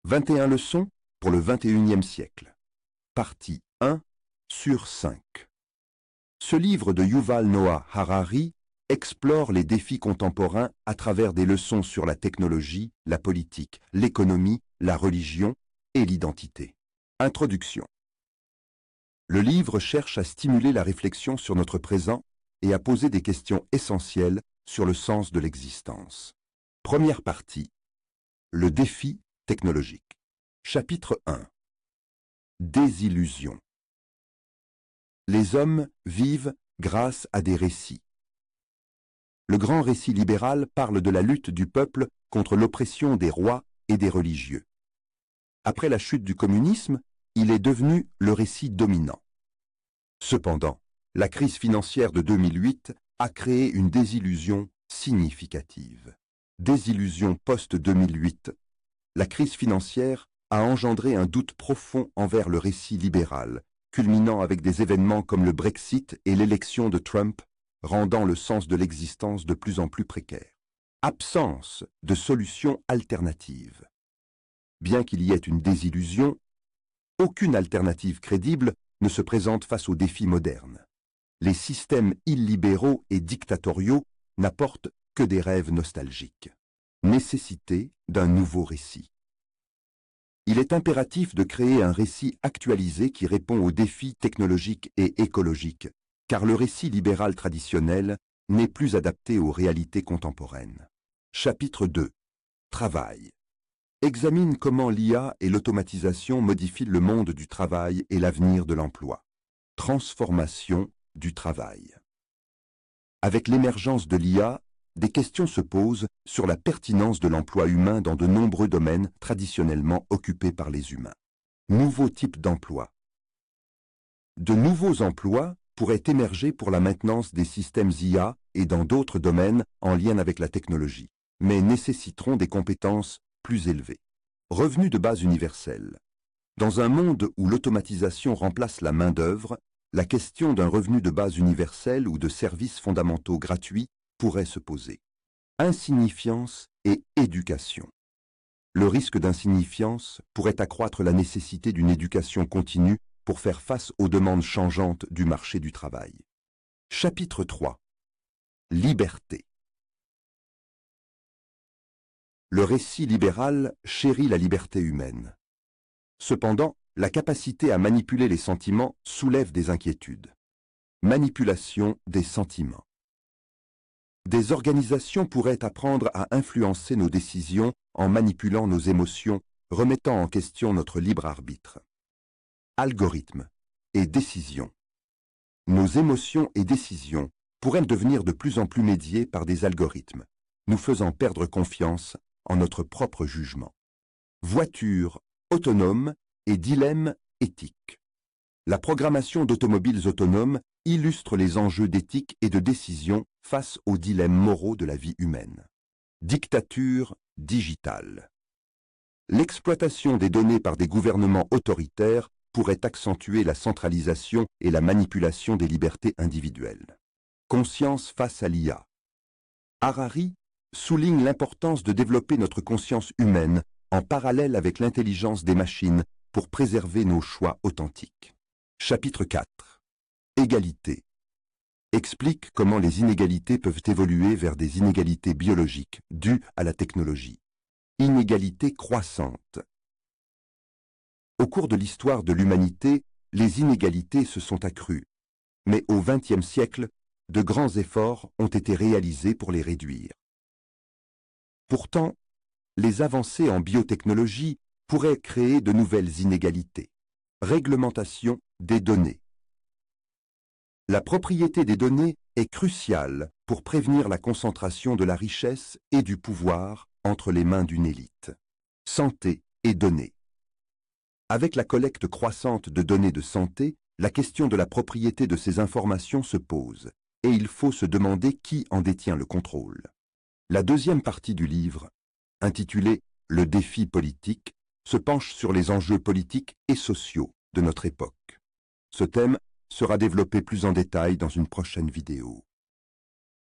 21 leçons pour le 21e siècle. Partie 1 sur 5. Ce livre de Yuval Noah Harari explore les défis contemporains à travers des leçons sur la technologie, la politique, l'économie, la religion et l'identité. Introduction. Le livre cherche à stimuler la réflexion sur notre présent et à poser des questions essentielles sur le sens de l'existence. Première partie. Le défi technologique. Chapitre 1. Désillusion. Les hommes vivent grâce à des récits. Le grand récit libéral parle de la lutte du peuple contre l'oppression des rois et des religieux. Après la chute du communisme, il est devenu le récit dominant. Cependant, la crise financière de 2008 a créé une désillusion significative. Désillusion post-2008, la crise financière a engendré un doute profond envers le récit libéral, culminant avec des événements comme le Brexit et l'élection de Trump, rendant le sens de l'existence de plus en plus précaire. Absence de solutions alternatives. Bien qu'il y ait une désillusion, aucune alternative crédible ne se présente face aux défis modernes. Les systèmes illibéraux et dictatoriaux n'apportent que des rêves nostalgiques. Nécessité d'un nouveau récit. Il est impératif de créer un récit actualisé qui répond aux défis technologiques et écologiques, car le récit libéral traditionnel n'est plus adapté aux réalités contemporaines. Chapitre 2. Travail. Examine comment l'IA et l'automatisation modifient le monde du travail et l'avenir de l'emploi. Transformation du travail. Avec l'émergence de l'IA, des questions se posent sur la pertinence de l'emploi humain dans de nombreux domaines traditionnellement occupés par les humains. Nouveaux types d'emplois. De nouveaux emplois pourraient émerger pour la maintenance des systèmes IA et dans d'autres domaines en lien avec la technologie, mais nécessiteront des compétences plus élevées. Revenu de base universel. Dans un monde où l'automatisation remplace la main-d'œuvre, la question d'un revenu de base universel ou de services fondamentaux gratuits pourrait se poser. Insignifiance et éducation. Le risque d'insignifiance pourrait accroître la nécessité d'une éducation continue pour faire face aux demandes changeantes du marché du travail. Chapitre 3. Liberté. Le récit libéral chérit la liberté humaine. Cependant, la capacité à manipuler les sentiments soulève des inquiétudes. Manipulation des sentiments. Des organisations pourraient apprendre à influencer nos décisions en manipulant nos émotions, remettant en question notre libre arbitre. Algorithmes et décisions. Nos émotions et décisions pourraient devenir de plus en plus médiées par des algorithmes, nous faisant perdre confiance en notre propre jugement. Voitures autonomes et dilemmes éthiques. La programmation d'automobiles autonomes illustre les enjeux d'éthique et de décision face aux dilemmes moraux de la vie humaine. Dictature digitale. L'exploitation des données par des gouvernements autoritaires pourrait accentuer la centralisation et la manipulation des libertés individuelles. Conscience face à l'IA. Harari souligne l'importance de développer notre conscience humaine en parallèle avec l'intelligence des machines pour préserver nos choix authentiques. Chapitre 4. Égalité. Explique comment les inégalités peuvent évoluer vers des inégalités biologiques dues à la technologie. Inégalités croissantes. Au cours de l'histoire de l'humanité, les inégalités se sont accrues, mais au XXe siècle, de grands efforts ont été réalisés pour les réduire. Pourtant, les avancées en biotechnologie pourraient créer de nouvelles inégalités. Réglementation des données. La propriété des données est cruciale pour prévenir la concentration de la richesse et du pouvoir entre les mains d'une élite. Santé et données. Avec la collecte croissante de données de santé, la question de la propriété de ces informations se pose, et il faut se demander qui en détient le contrôle. La deuxième partie du livre, intitulée « Le défi politique », se penche sur les enjeux politiques et sociaux de notre époque. Ce thème sera développé plus en détail dans une prochaine vidéo.